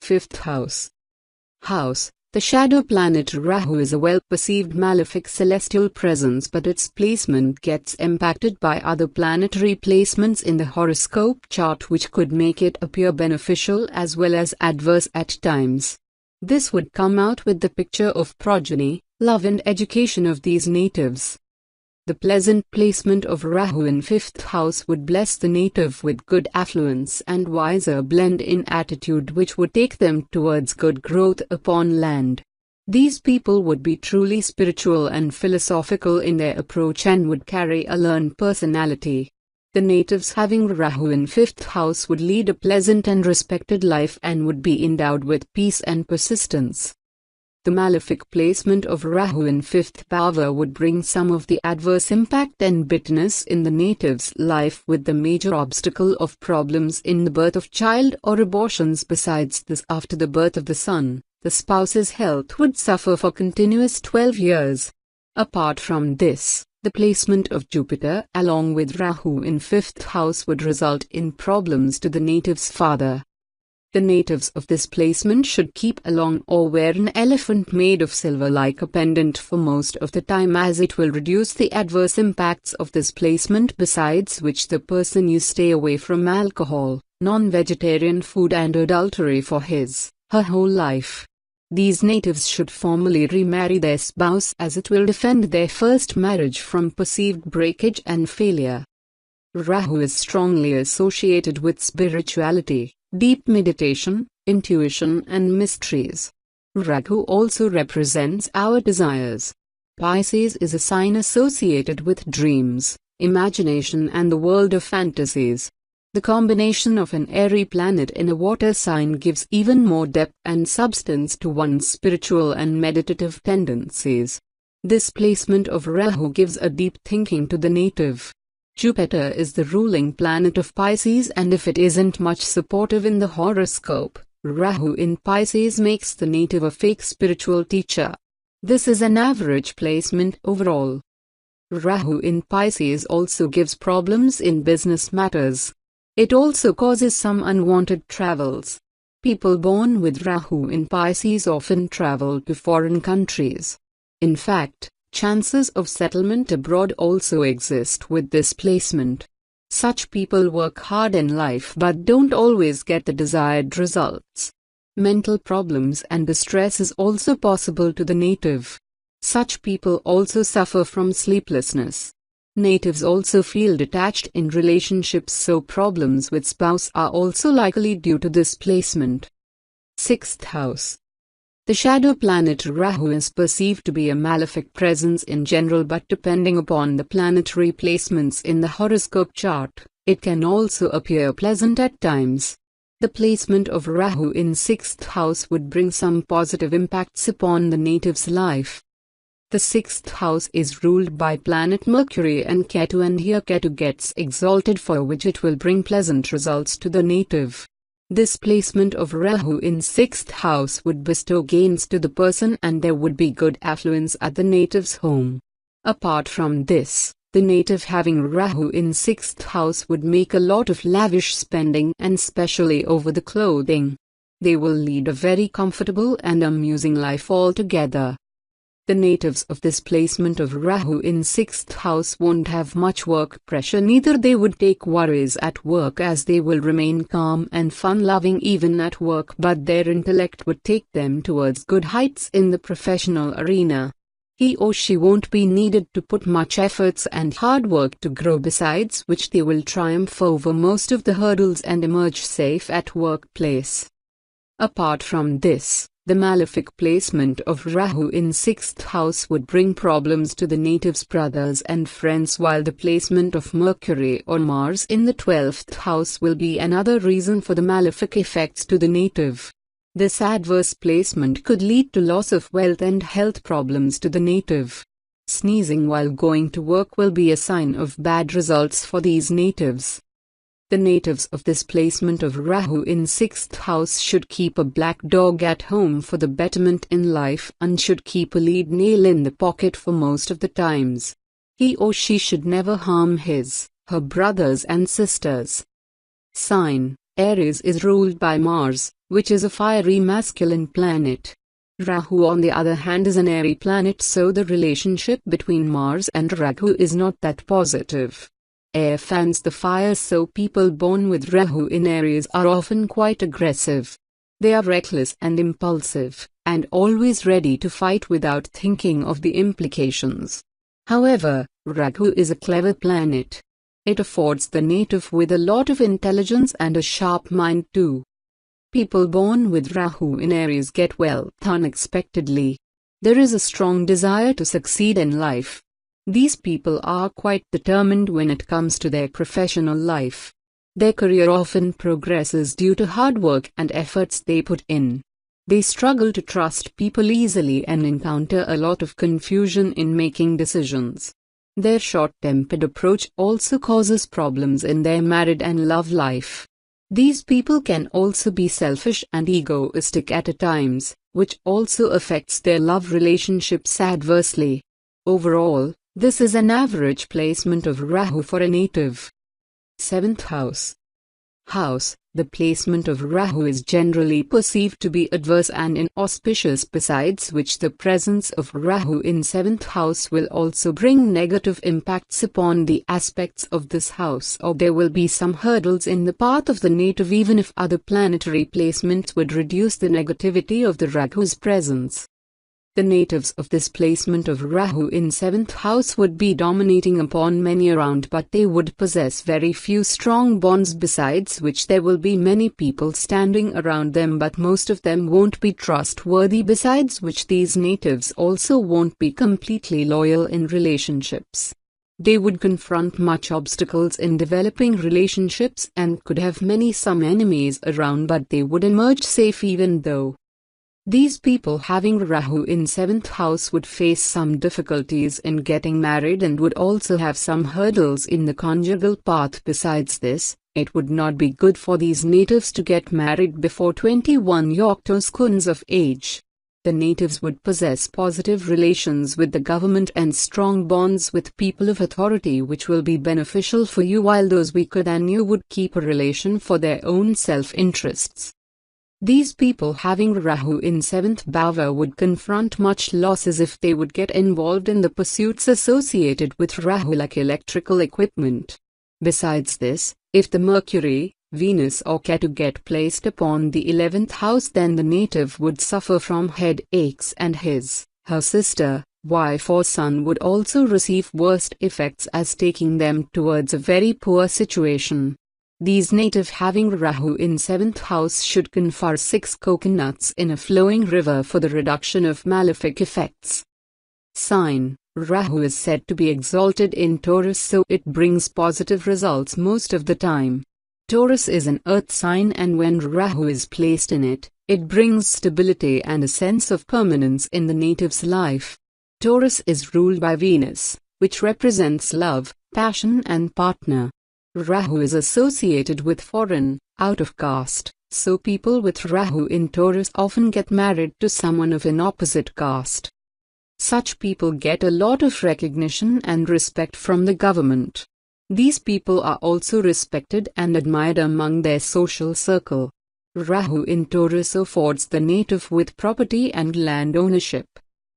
Fifth house. The shadow planet Rahu is a well-perceived malefic celestial presence, but its placement gets impacted by other planetary placements in the horoscope chart, which could make it appear beneficial as well as adverse at times. This would come out with the picture of progeny, love and education of these natives. The pleasant placement of Rahu in 5th house would bless the native with good affluence and wiser blend-in attitude, which would take them towards good growth upon land. These people would be truly spiritual and philosophical in their approach and would carry a learned personality. The natives having Rahu in 5th house would lead a pleasant and respected life and would be endowed with peace and persistence. The malefic placement of Rahu in 5th bhava would bring some of the adverse impact and bitterness in the native's life, with the major obstacle of problems in the birth of child or abortions. Besides this, after the birth of the son, the spouse's health would suffer for continuous 12 years. Apart from this, the placement of Jupiter along with Rahu in 5th house would result in problems to the native's father. The natives of this placement should keep along or wear an elephant made of silver like a pendant for most of the time, as it will reduce the adverse impacts of this placement, besides which the person you stay away from alcohol, non-vegetarian food and adultery for her whole life. These natives should formally remarry their spouse, as it will defend their first marriage from perceived breakage and failure. Rahu is strongly associated with spirituality, deep meditation, intuition and mysteries. Rahu also represents our desires. Pisces is a sign associated with dreams, imagination and the world of fantasies. The combination of an airy planet in a water sign gives even more depth and substance to one's spiritual and meditative tendencies. This placement of Rahu gives a deep thinking to the native. Jupiter is the ruling planet of Pisces, and if it isn't much supportive in the horoscope, Rahu in Pisces makes the native a fake spiritual teacher. This is an average placement overall. Rahu in Pisces also gives problems in business matters. It also causes some unwanted travels. People born with Rahu in Pisces often travel to foreign countries. In fact, chances of settlement abroad also exist with this placement. Such people work hard in life but don't always get the desired results. Mental problems and distress is also possible to the native. Such people also suffer from sleeplessness. Natives also feel detached in relationships, so problems with spouse are also likely due to this placement. 6th house. The shadow planet Rahu is perceived to be a malefic presence in general, but depending upon the planetary placements in the horoscope chart, it can also appear pleasant at times. The placement of Rahu in 6th house would bring some positive impacts upon the native's life. The 6th house is ruled by planet Mercury and Ketu, and here Ketu gets exalted, for which it will bring pleasant results to the native. This placement of Rahu in 6th house would bestow gains to the person, and there would be good affluence at the native's home. Apart from this, the native having Rahu in 6th house would make a lot of lavish spending, and especially over the clothing. They will lead a very comfortable and amusing life altogether. The natives of this placement of Rahu in 6th house won't have much work pressure, neither they would take worries at work, as they will remain calm and fun-loving even at work, but their intellect would take them towards good heights in the professional arena. He or she won't be needed to put much efforts and hard work to grow, besides which they will triumph over most of the hurdles and emerge safe at workplace. Apart from this, the malefic placement of Rahu in 6th house would bring problems to the native's brothers and friends, while the placement of Mercury or Mars in the 12th house will be another reason for the malefic effects to the native. This adverse placement could lead to loss of wealth and health problems to the native. Sneezing while going to work will be a sign of bad results for these natives. The natives of this placement of Rahu in 6th house should keep a black dog at home for the betterment in life, and should keep a lead nail in the pocket for most of the times. He or she should never harm her brothers and sisters. Sign: Aries is ruled by Mars, which is a fiery masculine planet. Rahu on the other hand is an airy planet, so the relationship between Mars and Rahu is not that positive. Air fans the fire, so people born with Rahu in Aries are often quite aggressive. They are reckless and impulsive, and always ready to fight without thinking of the implications. However, Rahu is a clever planet. It affords the native with a lot of intelligence and a sharp mind too. People born with Rahu in Aries get wealth unexpectedly. There is a strong desire to succeed in life. These people are quite determined when it comes to their professional life. Their career often progresses due to hard work and efforts they put in. They struggle to trust people easily and encounter a lot of confusion in making decisions. Their short-tempered approach also causes problems in their married and love life. These people can also be selfish and egoistic at times, which also affects their love relationships adversely. Overall, this is an average placement of Rahu for a native. 7th house. The placement of Rahu is generally perceived to be adverse and inauspicious, besides which the presence of Rahu in 7th house will also bring negative impacts upon the aspects of this house, or there will be some hurdles in the path of the native even if other planetary placements would reduce the negativity of the Rahu's presence. The natives of this placement of Rahu in 7th house would be dominating upon many around, but they would possess very few strong bonds, besides which there will be many people standing around them, but most of them won't be trustworthy, besides which these natives also won't be completely loyal in relationships. They would confront much obstacles in developing relationships and could have some enemies around, but they would emerge safe even though. These people having Rahu in 7th house would face some difficulties in getting married and would also have some hurdles in the conjugal path. Besides this, it would not be good for these natives to get married before 21 Yoktoskins of age. The natives would possess positive relations with the government and strong bonds with people of authority, which will be beneficial for you, while those weaker than you would keep a relation for their own self-interests. These people having Rahu in 7th bhava would confront much losses if they would get involved in the pursuits associated with Rahu, like electrical equipment. Besides this, if the Mercury, Venus or Ketu get placed upon the 11th house, then the native would suffer from headaches and her sister, wife or son would also receive worst effects as taking them towards a very poor situation. These native having Rahu in 7th house should confer 6 coconuts in a flowing river for the reduction of malefic effects. Sign: Rahu is said to be exalted in Taurus, so it brings positive results most of the time. Taurus is an earth sign, and when Rahu is placed in it, it brings stability and a sense of permanence in the native's life. Taurus is ruled by Venus, which represents love, passion and partner. Rahu is associated with foreign, out of caste, so people with Rahu in Taurus often get married to someone of an opposite caste. Such people get a lot of recognition and respect from the government. These people are also respected and admired among their social circle. Rahu in Taurus affords the native with property and land ownership.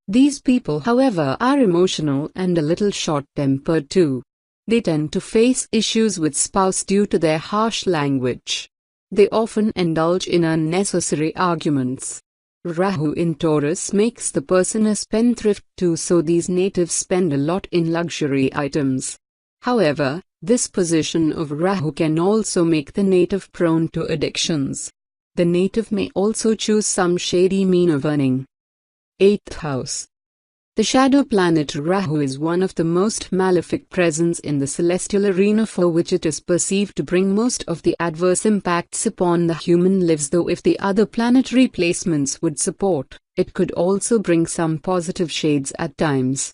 These people, however, are emotional and a little short-tempered too. They tend to face issues with spouse due to their harsh language. They often indulge in unnecessary arguments. Rahu in Taurus makes the person a spendthrift too, so these natives spend a lot in luxury items. However, this position of Rahu can also make the native prone to addictions. The native may also choose some shady mean of earning. 8th house. The shadow planet Rahu is one of the most malefic presence in the celestial arena, for which it is perceived to bring most of the adverse impacts upon the human lives, though if the other planetary placements would support, it could also bring some positive shades at times.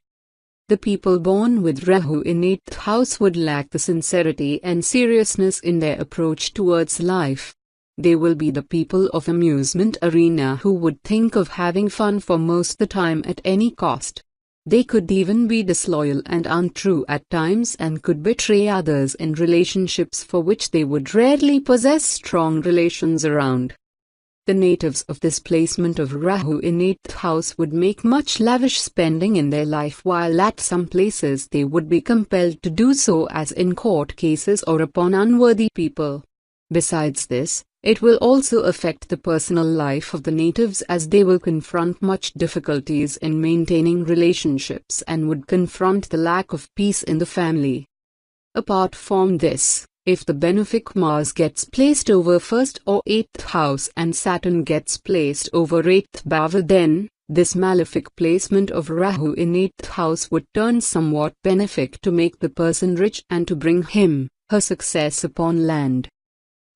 The people born with Rahu in 8th house would lack the sincerity and seriousness in their approach towards life. They will be the people of amusement arena who would think of having fun for most the time at any cost. They could even be disloyal and untrue at times and could betray others in relationships for which they would rarely possess strong relations around. The natives of this placement of Rahu in 8th house would make much lavish spending in their life, while at some places they would be compelled to do so, as in court cases or upon unworthy people. Besides this, it will also affect the personal life of the natives, as they will confront much difficulties in maintaining relationships and would confront the lack of peace in the family. Apart from this, if the benefic Mars gets placed over 1st or 8th house and Saturn gets placed over 8th bhava, then this malefic placement of Rahu in 8th house would turn somewhat benefic to make the person rich and to bring him, her success upon land.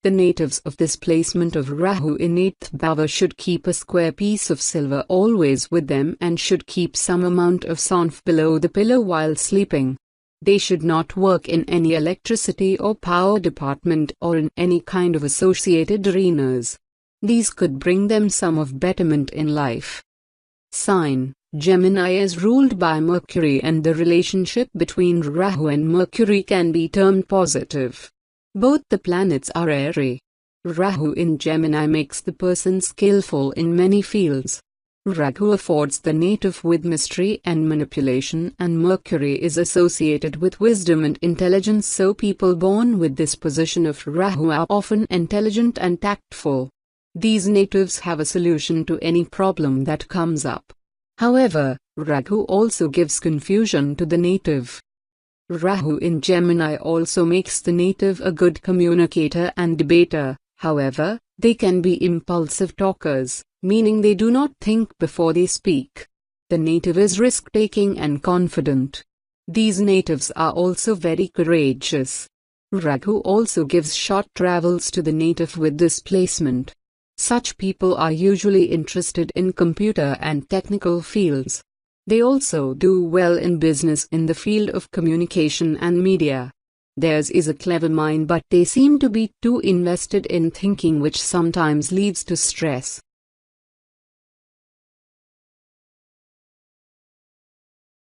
The natives of this placement of Rahu in 8th bhava should keep a square piece of silver always with them and should keep some amount of saunf below the pillow while sleeping. They should not work in any electricity or power department or in any kind of associated arenas. These could bring them some of betterment in life. Sign: Gemini is ruled by Mercury, and the relationship between Rahu and Mercury can be termed positive. Both the planets are airy. Rahu in Gemini makes the person skillful in many fields. Rahu affords the native with mystery and manipulation, and Mercury is associated with wisdom and intelligence, so people born with this position of Rahu are often intelligent and tactful. These natives have a solution to any problem that comes up. However, Rahu also gives confusion to the native. Rahu in Gemini also makes the native a good communicator and debater. However, they can be impulsive talkers, meaning they do not think before they speak. The native is risk-taking and confident. These natives are also very courageous. Rahu also gives short travels to the native with this placement. Such people are usually interested in computer and technical fields. They also do well in business in the field of communication and media. Theirs is a clever mind, but they seem to be too invested in thinking, which sometimes leads to stress.